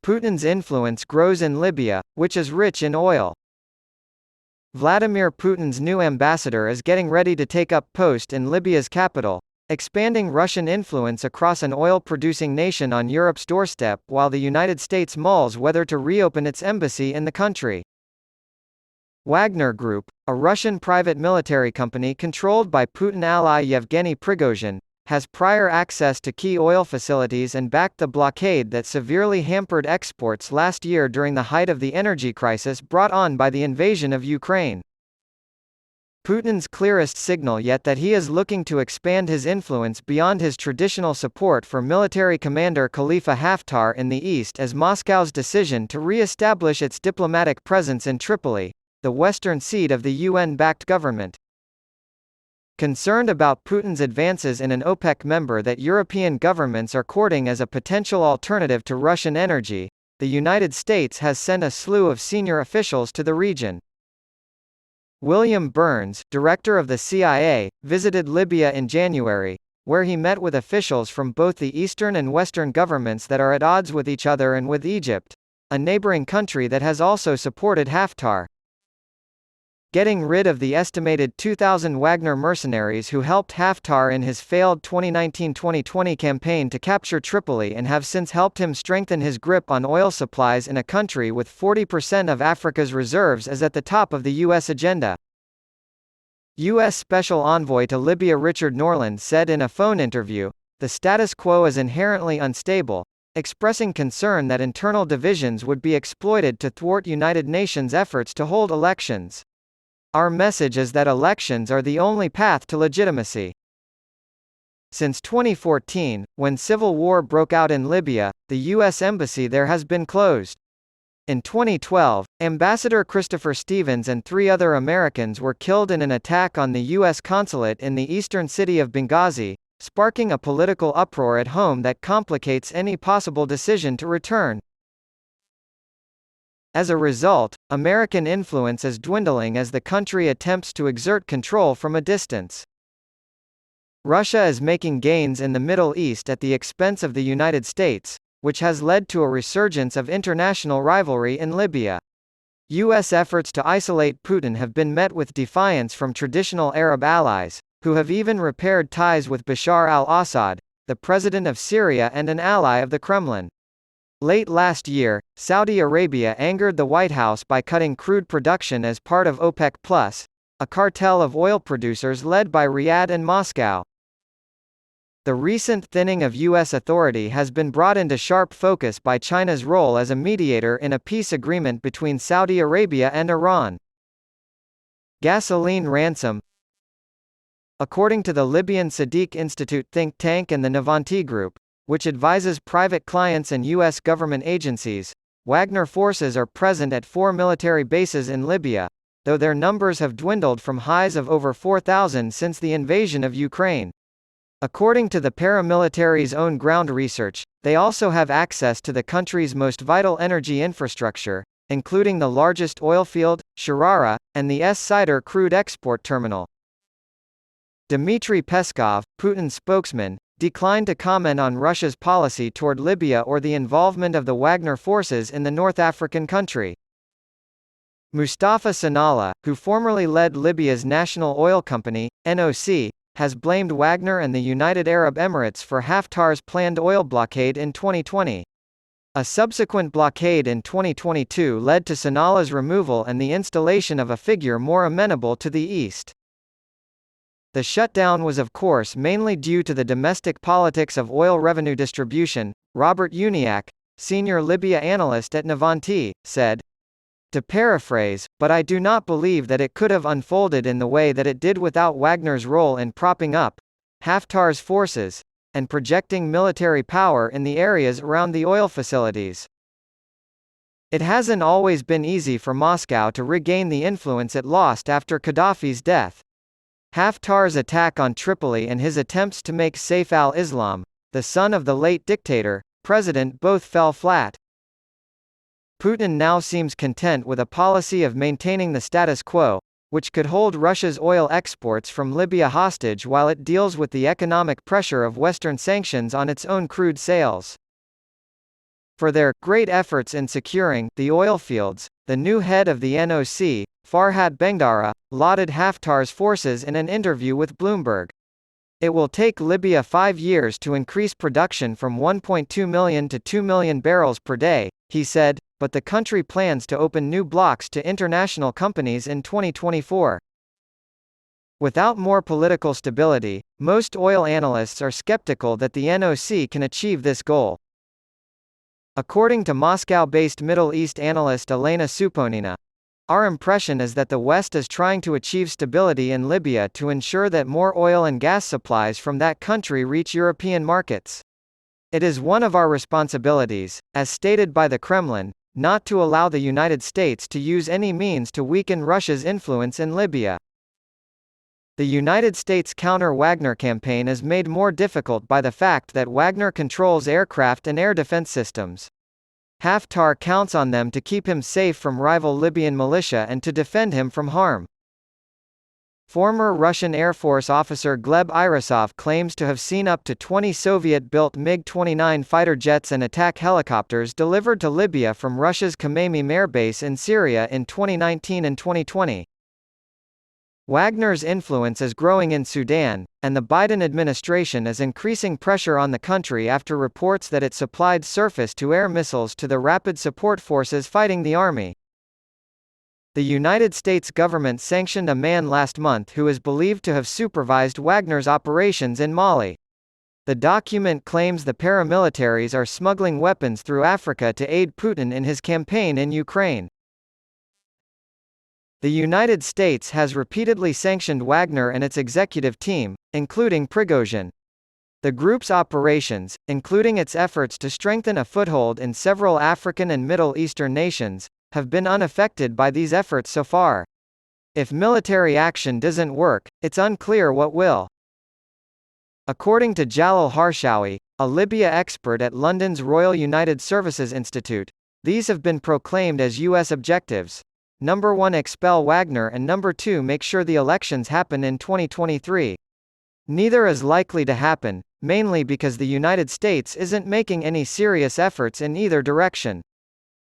Putin's influence grows in Libya, which is rich in oil. Vladimir Putin's new ambassador is getting ready to take up post in Libya's capital, expanding Russian influence across an oil-producing nation on Europe's doorstep while the United States mulls whether to reopen its embassy in the country. Wagner Group, a Russian private military company controlled by Putin ally Yevgeny Prigozhin, has prior access to key oil facilities and backed the blockade that severely hampered exports last year during the height of the energy crisis brought on by the invasion of Ukraine. Putin's clearest signal yet that he is looking to expand his influence beyond his traditional support for military commander Khalifa Haftar in the east as Moscow's decision to re-establish its diplomatic presence in Tripoli, the western seat of the UN-backed government. Concerned about Putin's advances in an OPEC member that European governments are courting as a potential alternative to Russian energy, the United States has sent a slew of senior officials to the region. William Burns, director of the CIA, visited Libya in January, where he met with officials from both the eastern and western governments that are at odds with each other and with Egypt, a neighboring country that has also supported Haftar. Getting rid of the estimated 2,000 Wagner mercenaries who helped Haftar in his failed 2019-2020 campaign to capture Tripoli and have since helped him strengthen his grip on oil supplies in a country with 40% of Africa's reserves is at the top of the U.S. agenda. U.S. Special Envoy to Libya Richard Norland said in a phone interview, "The status quo is inherently unstable," expressing concern that internal divisions would be exploited to thwart United Nations efforts to hold elections. "Our message is that elections are the only path to legitimacy." Since 2014, when civil war broke out in Libya, the U.S. embassy there has been closed. In 2012, Ambassador Christopher Stevens and 3 other Americans were killed in an attack on the U.S. consulate in the eastern city of Benghazi, sparking a political uproar at home that complicates any possible decision to return. As a result, American influence is dwindling as the country attempts to exert control from a distance. Russia is making gains in the Middle East at the expense of the United States, which has led to a resurgence of international rivalry in Libya. U.S. efforts to isolate Putin have been met with defiance from traditional Arab allies, who have even repaired ties with Bashar al-Assad, the president of Syria and an ally of the Kremlin. Late last year, Saudi Arabia angered the White House by cutting crude production as part of OPEC+, a cartel of oil producers led by Riyadh and Moscow. The recent thinning of U.S. authority has been brought into sharp focus by China's role as a mediator in a peace agreement between Saudi Arabia and Iran. Gasoline ransom. According to the Libyan Sadiq Institute think tank and the Navanti Group, which advises private clients and U.S. government agencies, Wagner forces are present at 4 military bases in Libya, though their numbers have dwindled from highs of over 4,000 since the invasion of Ukraine. According to the paramilitary's own ground research, they also have access to the country's most vital energy infrastructure, including the largest oil field, Sharara, and the Sidar crude export terminal. Dmitry Peskov, Putin's spokesman, declined to comment on Russia's policy toward Libya or the involvement of the Wagner forces in the North African country. Mustafa Sanalla, who formerly led Libya's national oil company, NOC, has blamed Wagner and the United Arab Emirates for Haftar's planned oil blockade in 2020. A subsequent blockade in 2022 led to Sanalla's removal and the installation of a figure more amenable to the East. The shutdown was of course mainly due to the domestic politics of oil revenue distribution, Robert Uniacke, senior Libya analyst at Navanti, said. To paraphrase, but I do not believe that it could have unfolded in the way that it did without Wagner's role in propping up Haftar's forces, and projecting military power in the areas around the oil facilities. It hasn't always been easy for Moscow to regain the influence it lost after Gaddafi's death. Haftar's attack on Tripoli and his attempts to make Saif al-Islam, the son of the late dictator, president both fell flat. Putin now seems content with a policy of maintaining the status quo, which could hold Russia's oil exports from Libya hostage while it deals with the economic pressure of Western sanctions on its own crude sales. for their great efforts in securing the oil fields. The new head of the NOC, Farhat Bengdara, lauded Haftar's forces in an interview with Bloomberg. It will take Libya 5 years to increase production from 1.2 million to 2 million barrels per day, he said, but the country plans to open new blocks to international companies in 2024. Without more political stability, most oil analysts are skeptical that the NOC can achieve this goal. According to Moscow-based Middle East analyst Elena Suponina, our impression is that the West is trying to achieve stability in Libya to ensure that more oil and gas supplies from that country reach European markets. It is one of our responsibilities, as stated by the Kremlin, not to allow the United States to use any means to weaken Russia's influence in Libya. The United States counter-Wagner campaign is made more difficult by the fact that Wagner controls aircraft and air defense systems. Haftar counts on them to keep him safe from rival Libyan militia and to defend him from harm. Former Russian Air Force officer Gleb Irisov claims to have seen up to 20 Soviet-built MiG-29 fighter jets and attack helicopters delivered to Libya from Russia's Khmeimim air base in Syria in 2019 and 2020. Wagner's influence is growing in Sudan, and the Biden administration is increasing pressure on the country after reports that it supplied surface-to-air missiles to the Rapid Support Forces fighting the army. The United States government sanctioned a man last month who is believed to have supervised Wagner's operations in Mali. The document claims the paramilitaries are smuggling weapons through Africa to aid Putin in his campaign in Ukraine. The United States has repeatedly sanctioned Wagner and its executive team, including Prigozhin. The group's operations, including its efforts to strengthen a foothold in several African and Middle Eastern nations, have been unaffected by these efforts so far. If military action doesn't work, it's unclear what will. According to Jalal Harshawi, a Libya expert at London's Royal United Services Institute, these have been proclaimed as U.S. objectives. Number 1, expel Wagner, and number 2, make sure the elections happen in 2023. Neither is likely to happen, mainly because the United States isn't making any serious efforts in either direction.